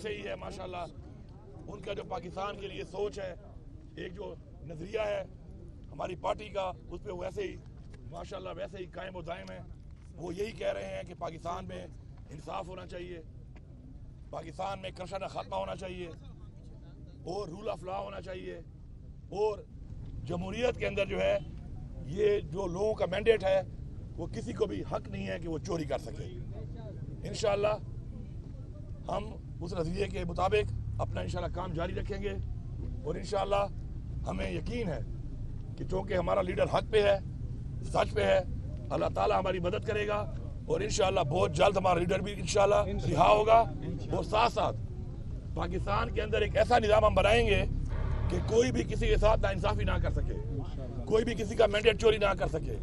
صحیح ہے ماشاءاللہ ان کا جو پاکستان کے لیے سوچ ہے، ایک جو نظریہ ہے ہماری پارٹی کا، اس پہ ویسے ہی ماشاءاللہ ویسے ہی قائم و دائم ہے۔ وہ یہی کہہ رہے ہیں کہ پاکستان میں انصاف ہونا چاہیے، پاکستان میں کرپشن ختمہ ہونا چاہیے اور رول آف لا ہونا چاہیے، اور جمہوریت کے اندر جو ہے یہ جو لوگوں کا مینڈیٹ ہے وہ کسی کو بھی حق نہیں ہے کہ وہ چوری کر سکے۔ انشاءاللہ ہم اس نظریے کے مطابق اپنا انشاءاللہ کام جاری رکھیں گے، اور انشاءاللہ ہمیں یقین ہے کہ چونکہ ہمارا لیڈر حق پہ ہے، سچ پہ ہے، اللہ تعالیٰ ہماری مدد کرے گا، اور انشاءاللہ بہت جلد ہمارا لیڈر بھی انشاءاللہ رہا ہوگا، اور ساتھ ساتھ پاکستان کے اندر ایک ایسا نظام ہم بنائیں گے کہ کوئی بھی کسی کے ساتھ ناانصافی نہ کر سکے، کوئی بھی کسی کا مینڈیٹ چوری نہ کر سکے،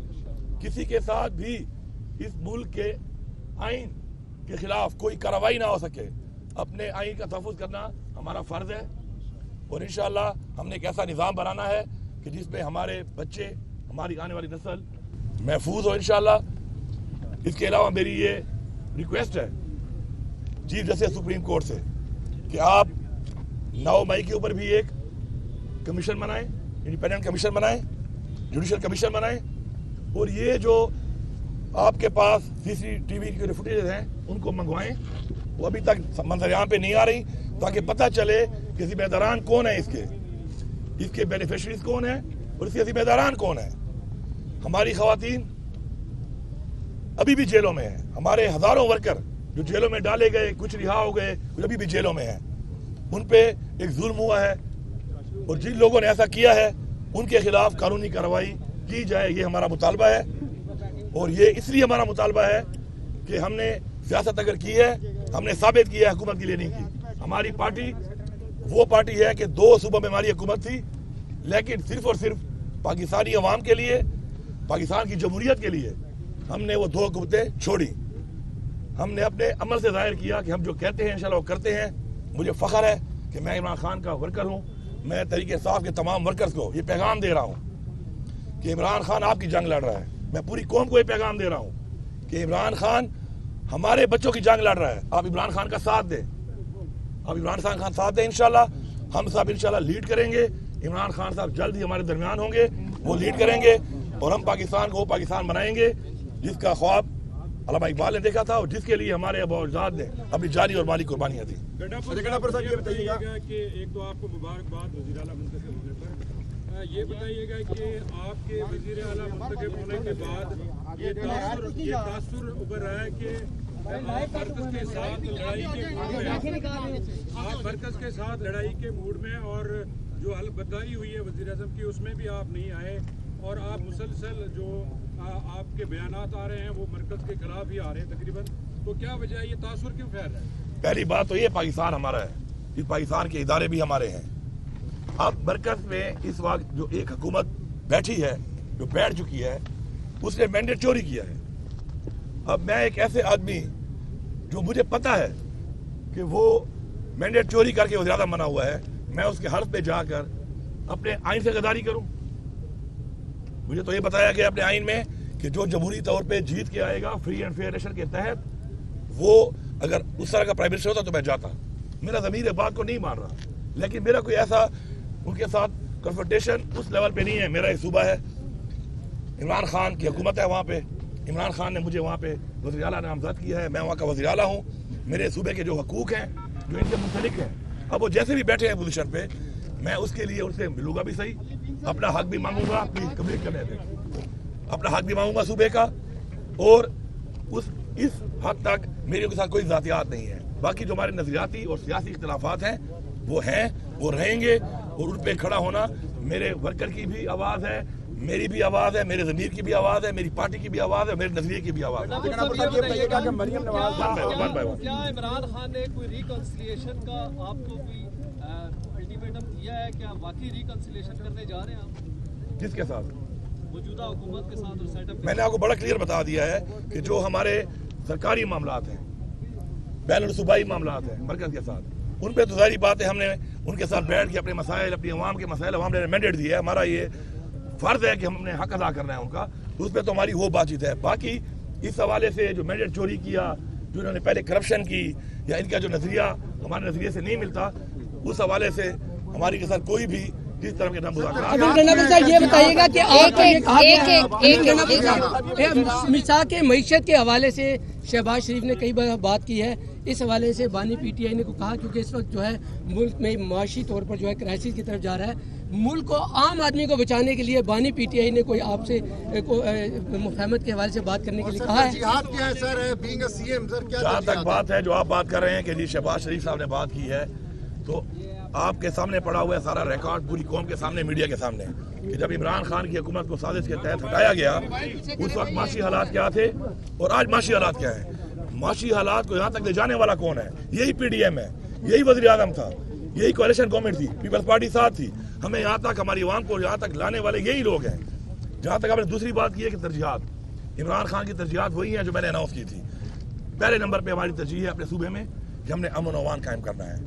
کسی کے ساتھ بھی اس ملک کے آئین کے خلاف کوئی کارروائی نہ ہو سکے۔ اپنے آئین کا تحفظ کرنا ہمارا فرض ہے، اور انشاءاللہ ہم نے ایک ایسا نظام بنانا ہے کہ جس میں ہمارے بچے، ہماری آنے والی نسل محفوظ ہو انشاءاللہ۔ اس کے علاوہ میری یہ ریکویسٹ ہے چیف جسٹس سپریم کورٹ سے کہ آپ 9 مئی کے اوپر بھی ایک کمیشن بنائیں، انڈیپینڈنٹ کمیشن بنائیں، جوڈیشل کمیشن بنائیں، اور یہ جو آپ کے پاس CCTV کی فوٹیجز ہیں ان کو منگوائیں، وہ ابھی تک منظر عام پہ نہیں آ رہی، تاکہ پتہ چلے کہ ذمہ داران کون ہیں، اس کے بینیفیشریز کون ہیں اور اس کے ذمہ داران کون ہیں۔ ہماری خواتین ابھی بھی جیلوں میں ہیں، ہمارے ہزاروں ورکر جو جیلوں میں ڈالے گئے، کچھ رہا ہو گئے، ابھی بھی جیلوں میں ہیں، ان پہ ایک ظلم ہوا ہے، اور جن لوگوں نے ایسا کیا ہے ان کے خلاف قانونی کارروائی کی جائے، یہ ہمارا مطالبہ ہے۔ اور یہ اس لیے ہمارا مطالبہ ہے کہ ہم نے سیاست اگر کی ہے، ہم نے ثابت کیا ہے حکومت کے لیے نہیں کی۔ ہماری پارٹی وہ پارٹی ہے کہ 2 صوبوں میں ہماری حکومت تھی، لیکن صرف اور صرف پاکستانی عوام کے لیے، پاکستان کی جمہوریت کے لیے ہم نے وہ 2 حکومتیں چھوڑی۔ ہم نے اپنے عمل سے ظاہر کیا کہ ہم جو کہتے ہیں انشاءاللہ وہ کرتے ہیں۔ مجھے فخر ہے کہ میں عمران خان کا ورکر ہوں۔ میں تحریک انصاف کے تمام ورکرز کو یہ پیغام دے رہا ہوں کہ عمران خان آپ کی جنگ لڑ رہا ہے۔ میں پوری قوم کو یہ پیغام دے رہا ہوں کہ عمران خان ہمارے بچوں کی جنگ لڑ رہا ہے، آپ عمران خان کا ساتھ دیں، آپ عمران خان کا ساتھ دیں۔ انشاءاللہ ہم سب انشاءاللہ لیڈ کریں گے، عمران خان صاحب جلد ہی ہمارے درمیان ہوں گے، وہ لیڈ کریں گے، اور ہم پاکستان کو وہ پاکستان بنائیں گے جس کا خواب علامہ اقبال نے دیکھا تھا، اور جس کے لیے ہمارے ابا اجداد نے اپنی جانی اور مالی قربانیاں دی۔ یہ بتائیے گا کہ ایک تو آپ کو مبارکباد وزیر اعلیٰ منتخب ہونے پر، یہ بتائیے گا کہ آپ کے وزیر اعلیٰ منتخب ہونے کے بعد یہ تاثر ابھر رہا ہے کہ آپ مرکز کے ساتھ لڑائی کے موڈ میں، آپ مرکز کے ساتھ لڑائی کے موڈ میں، اور جو البتائی ہوئی ہے وزیر اعظم کی اس میں بھی آپ نہیں آئے، اور آپ مسلسل جو آپ کے بیانات آ رہے ہیں وہ مرکز کے خلاف ہی آ رہے ہیں تقریباً، تو کیا وجہ ہے، یہ تاثر کیوں پھیل رہا ہے؟ پہلی بات تو یہ پاکستان ہمارا ہے، اس پاکستان کے ادارے بھی ہمارے ہیں۔ اب مرکز میں اس وقت جو ایک حکومت بیٹھی ہے، جو بیٹھ چکی ہے، اس نے مینڈیٹ چوری کیا ہے۔ اب میں ایک ایسے آدمی جو مجھے پتا ہے کہ وہ مینڈیٹ چوری کر کے وزیر اعظم بنا ہوا ہے، میں اس کے حلف پہ جا کر اپنے آئین سے غداری کروں؟ مجھے تو یہ بتایا گیا اپنے آئین میں کہ جو جمہوری طور پہ جیت کے آئے گا فری اینڈ فیئر الیکشن کے تحت، وہ اگر اس طرح کا پرائم منسٹر ہوتا تو میں جاتا۔ میرا ضمیر بات کو نہیں مان رہا، لیکن میرا کوئی ایسا ان کے ساتھ کنفرنٹیشن اس لیول پہ نہیں ہے۔ میرا ایک صوبہ ہے، عمران خان کی حکومت ہے وہاں پہ، عمران خان نے مجھے وہاں پہ وزیر اعلیٰ نامزد کیا ہے، میں وہاں کا وزیر اعلیٰ ہوں۔ میرے صوبے کے جو حقوق ہیں جو ان سے منسلک ہیں، اب وہ جیسے بھی بیٹھے ہیں پوزیشن پہ، میں اس کے لیے ان سے ملوں گا بھی صحیح، اپنا حق بھی مانگوں گا، پلیز کمپلیٹ کرنے دیں، اپنا حق بھی مانگوں گا صوبے کا، اور اس حد تک میری ان کے ساتھ کوئی ذاتیات نہیں ہے۔ باقی جو ہمارے نظریاتی اور سیاسی اختلافات ہیں وہ رہیں گے، اور ان پہ کھڑا ہونا میرے ورکر کی بھی آواز ہے، میری بھی آواز ہے، میرے ضمیر کی بھی آواز ہے، میری پارٹی کی بھی آواز ہے، میرے نظریے کی بھی آواز ہے۔ کیا عمران خان نے کوئی ریکنسیلیشن کا آپ کو کوئی الٹیمیٹم دیا ہے؟ کیا واقعی ریکنسیلیشن کرنے جا رہے ہیں آپ؟ کس کے ساتھ؟ موجودہ حکومت کے ساتھ اور سیٹ اپ؟ میں نے آپ کو بڑا کلیئر بتا دیا ہے کہ جو ہمارے سرکاری معاملات ہیں، بین الصوبائی معاملات ہیں مرکز کے ساتھ، ان پہ تو ظاہری بات ہے ہم نے ان کے ساتھ بیٹھ کے اپنے مسائل، اپنی عوام کے مسائل، عوام نے مینڈیٹ دیا ہے، ہمارا یہ فرض ہے کہ ہم نے حق ادا کرنا ہے ان کا، اس پہ تو ہماری وہ بات چیت ہے۔ باقی اس حوالے سے جو مینڈیٹ چوری کیا जो इन्होंने पहले करप्शन की या इनका जो नजरिया हमारे नजरिए से नहीं मिलता, उस हवाले से हमारी के साथ कोई भी जिस तरह के ये बताइएगा कि मिसाल के मईशत के हवाले से शहबाज शरीफ ने कई बार बात की है, इस हवाले से बानी पीटीआई ने को कहा, क्योंकि इस वक्त जो है मुल्क में माशी तौर पर जो है क्राइसिस की तरफ जा रहा है, मुल्क को आम आदमी को बचाने के लिए बानी पीटीआई ने कोई आपसे मुफाहमत के हवाले से बात करने के लिए कहा है? जहाँ तक बात है जो आप बात कर रहे हैं कि जी शहबाज शरीफ साहब ने बात की है, तो आपके सामने पड़ा हुआ है सारा रिकॉर्ड पूरी कौम के सामने, मीडिया के सामने, कि जब इमरान खान की हुकूमत को साजिश के तहत हटाया गया उस वक्त माशी हालात क्या थे और आज माशी हालात क्या है। माशी हालात को यहाँ तक ले जाने वाला कौन है? यही पीडीएम है, यही वज़ीर आज़म था, यही कोalition गवर्नमेंट थी, पीपल्स पार्टी साथ थी। हमें यहाँ तक हमारी आवाम को यहाँ तक लाने वाले यही लोग हैं। जहाँ तक आपने दूसरी बात की है कि तरजीहात, इमरान खान की तरजीहात वही हैं जो मैंने अनाउंस की थी। पहले नंबर पर हमारी तरजीह है अपने सूबे में कि हमने अमन और अमान कायम करना है,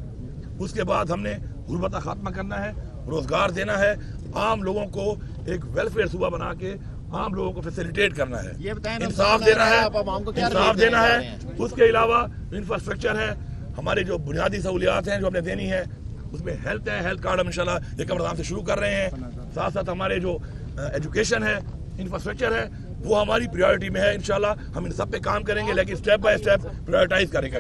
उसके बाद हमने गुर्बत का खात्मा करना है, रोजगार देना है, आम लोगों को एक वेलफेयर सूबा बना के आम लोगों को फैसिलिटेट करना है, इंसाफ देना है, इंसाफ देना है। उसके अलावा इंफ्रास्ट्रक्चर है, हमारी जो बुनियादी सहूलियात हैं जो हमने देनी है, उसमें हेल्थ है, हेल्थ कार्ड हम इंशाल्लाह एक रमज़ान से शुरू कर रहे हैं। साथ साथ हमारे जो एजुकेशन है, इंफ्रास्ट्रक्चर है, वो हमारी प्रायोरिटी में है। इंशाल्लाह हम इन सब पे काम करेंगे, लेकिन स्टेप बाय स्टेप प्रायोरिटाइज करेंगे।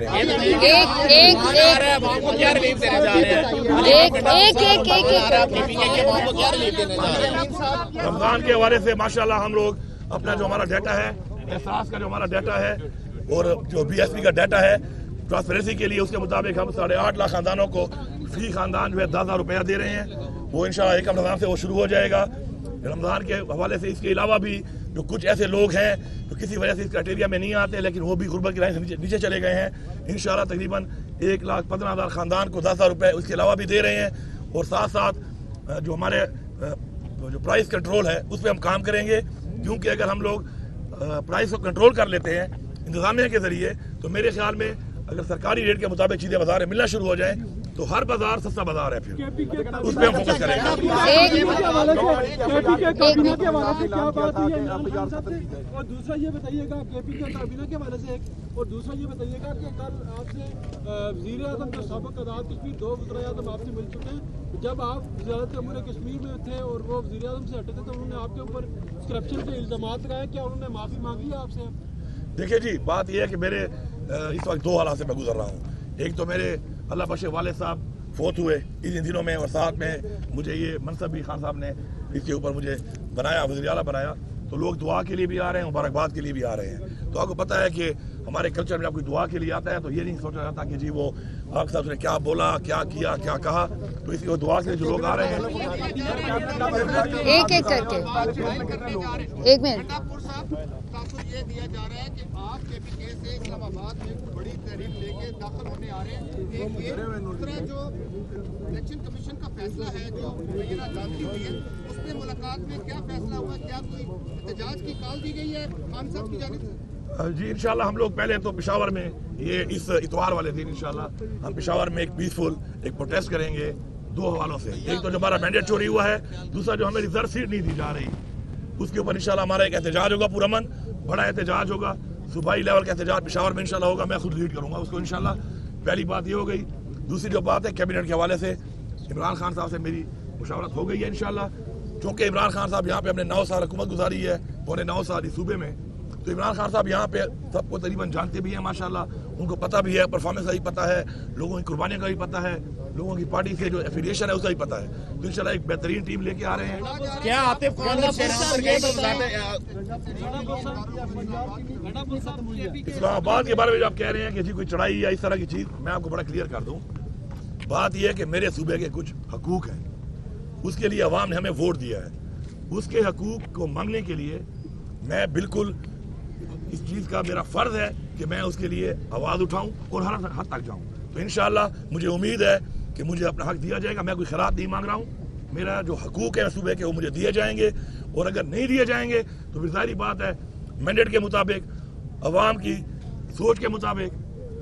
रमजान के हवाले से माशाल्लाह हम लोग अपना जो हमारा डाटा है, एहसास का जो हमारा डाटा है और जो BSP का डाटा है ट्रांसपेरेंसी के लिए, उसके मुताबिक हम 8.5 लाख खानदानों को फी खानदान जो है 10,000 रुपया दे रहे हैं। वो इंशाल्लाह एक रमजान से वो शुरू हो जाएगा। रमजान के हवाले से इसके अलावा भी जो कुछ ऐसे लोग हैं जो किसी वजह से इस क्राइटेरिया में नहीं आते, लेकिन वो भी गुर्बत की लाइन से नीचे चले गए हैं, इंशाल्लाह तकरीबन 1,15,000 खानदान को 10,000 रुपये उसके अलावा भी दे रहे हैं। और साथ साथ जो हमारे जो प्राइस कंट्रोल है उस पर हम काम करेंगे, क्योंकि अगर हम लोग प्राइस को कंट्रोल कर लेते हैं इंतजामिया के जरिए, तो मेरे ख्याल में अगर सरकारी रेट के मुताबिक चीजें बाजार में मिलना शुरू हो जाए तो हर बाजार सस्ता बाजार है, फिर उस पर हम फोकस करेंगे। और दूसरा ये बताइएगा केपी के काबीना के हवाले से, और दूसरा ये बताइएगा कि कल आपसे वज़ीर आज़म जो साबिक़ आज़ाद कश्मीर 2 वज़ीर आज़म आपसे मिल चुके हैं। जब आप वज़ारत अमूर कश्मीर में थे और वो वज़ीर आज़म से हटे थे तो उन्होंने आपके ऊपर करप्शन के इल्ज़ामात लगाए, क्या उन्होंने माफ़ी मांगी है आपसे? देखिए जी, बात यह है कि मेरे इस वक्त 2 हालात से मैं गुजर रहा हूँ। एक तो मेरे अल्लाह बख्शे वाले साहब फोत हुए इन दिनों में, और साथ में मुझे ये मनसब भी खान साहब ने इसके ऊपर मुझे बनाया, वज़ीर आला बनाया, तो लोग दुआ के लिए भी आ रहे हैं, मुबारकबाद के लिए भी आ रहे हैं। तो आपको पता है कि हमारे कल्चर में आप कोई दुआ के लिए आता है तो ये नहीं सोचा जाता कि जी वो आपके साहब ने क्या बोला, क्या किया, क्या कहा, तो इसलिए दुआ के लिए जो लोग आ रहे हैं। एक एक करके एक मिनट ये दिया जा रहा है कि आप केपी से इस्लामाबाद में बड़ी तहरीक लेके दाखिल होने आ रहे हैं। दूसरा जो इलेक्शन कमीशन का फैसला है जो मुय्यना जानती हुई है, उसमें मुलाकात में क्या फैसला हुआ? क्या कोई एहतजाज की कॉल दी गई है खान साहब की जानिब से? जी इंशाल्लाह हम लोग पहले तो पेशावर में ये इस इतवार वाले दिन इंशाल्लाह हम पेशावर में एक पीसफुल एक प्रोटेस्ट करेंगे 2 हवालों से। एक तो जो हमारा मैंडेट चोरी हुआ है, दूसरा जो हमें रिजर्व सीट नहीं दी जा रही, उसके ऊपर इंशाल्लाह हमारा एक एहतजाज होगा, पुरअमन बड़ा एहतजाज होगा, सूबाई लेवल का एहतजाज पेशावर में इंशाल्लाह होगा, मैं खुद लीड करूंगा उसको इंशाल्लाह। पहली बात ये हो गई। दूसरी जो बात है कैबिनेट के हवाले से, इमरान खान साहब से मेरी मुशावरत हो गई है इंशाल्लाह। चूँकि इमरान खान साहब यहाँ पे हमने 9 साल हुकूमत गुजारी है, पौने 9 साल इस सूबे में, तो इमरान खान साहब यहाँ पे सबको तकरीबन जानते भी हैं माशाल्लाह, उनको पता भी है, परफॉर्मेंस का भी पता है, लोगों की कुर्बानियों का भी पता है, लोगों की पार्टी से जो एफिलिएशन है उसका भी पता है। तो इंशाल्लाह एक बेहतरीन टीम लेके आ रहे हैं। क्या आतिफ खान इस्लामाबाद के बारे में जो आप कह रहे हैं कि जी कोई चढ़ाई या इस तरह की चीज, मैं आपको बड़ा क्लियर कर दूं। बात यह है कि मेरे सूबे के कुछ हकूक हैं, उसके लिए अवाम ने हमें वोट दिया है, उसके हकूक को मांगने के लिए मैं बिल्कुल इस चीज का मेरा फर्ज है कि मैं उसके लिए आवाज उठाऊं और हर हद तक जाऊं। तो इंशाल्लाह मुझे उम्मीद है कि मुझे अपना हक दिया जाएगा। मैं कोई खैरात नहीं मांग रहा हूं, मेरा जो हकूक है सूबे के वो मुझे दिए जाएंगे, और अगर नहीं दिए जाएंगे तो फिर जाहिर बात है मैंडेट के मुताबिक, अवाम की सोच के मुताबिक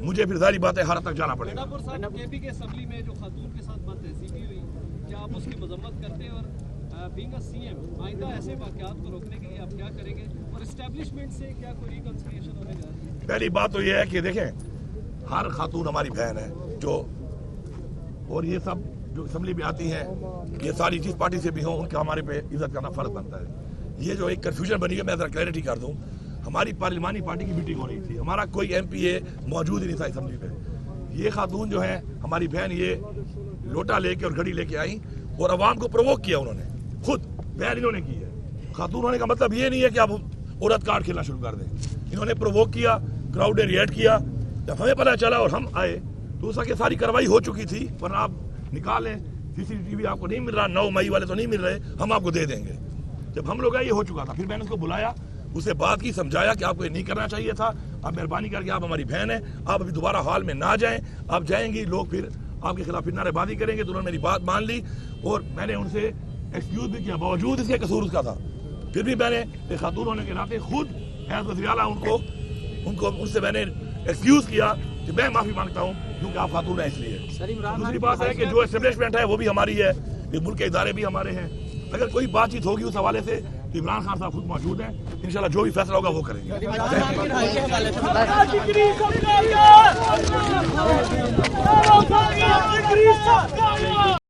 मुझे फिर जाहिर बात है हर तक जाना पड़ेगा। केपी के असम्बली में जो खातून के साथ बदतहजीबी हुई, क्या आप उसकी मजम्मत करते हैं और बीइंग अ सीएम आइंदा ऐसे वाकयात को रोकने के लिए आप क्या करेंगे और एस्टेब्लिशमेंट से क्या कोई रिकंसिलिएशन होने जा रही है? पहली बात तो ये है कि देखें, हर खातून हमारी बहन है जो, और ये सब जो असम्बली में आती हैं, ये सारी जिस पार्टी से भी हों उनका हमारे पे इज्जत करना फर्ज बनता है। ये जो एक कन्फ्यूजन बनी है, मैं ज़रा क्लैरिटी कर दूं, हमारी पार्लिमानी पार्टी की मीटिंग हो रही थी, हमारा कोई MPA मौजूद ही नहीं था असम्बली पे। ये खातून जो है हमारी बहन, ये लोटा लेके और घड़ी लेके आई और अवाम को प्रोवोक किया उन्होंने, खुद बहन इन्होंने की है। खातून होने का मतलब ये नहीं है कि आप औरत कार्ड खेलना शुरू कर दें। इन्होंने प्रोवोक किया, क्राउड ने रिएक्ट किया। जब हमें पता चला और हम आए तो उसकी सारी कार्रवाई हो चुकी थी, वरना आप निकालें, CCTV आपको नहीं मिल रहा, 9 मई वाले तो नहीं मिल रहे, हम आपको दे देंगे। जब हम लोग आए ये हो चुका था, फिर मैंने उसको बुलाया, उसे बात की, समझाया कि आपको ये नहीं करना चाहिए था, आप मेहरबानी करके, आप हमारी बहन है, आप अभी दोबारा हॉल में ना जाएं, आप जाएंगी लोग फिर आपके खिलाफ फिर नारेबाजी करेंगे। तो उन्होंने मेरी बात मान ली और मैंने उनसे एक्सक्यूज भी किया, बावजूद इसके कसूर उसका था। फिर भी मैंने एक खातून होने के नाते खुद एज वज़ीर आला उनको उनसे मैंने एक्सक्यूज किया कि मैं माफी मांगता हूँ क्योंकि आप खातून है इसलिए। दूसरी बात है कि जो एस्टेब्लिशमेंट है वो भी हमारी है, ये मुल्क के इदारे भी हमारे हैं। अगर कोई बातचीत होगी उस हवाले से, इमरान खान साहब खुद मौजूद हैं, इंशाल्लाह जो भी फैसला होगा वो करेंगे।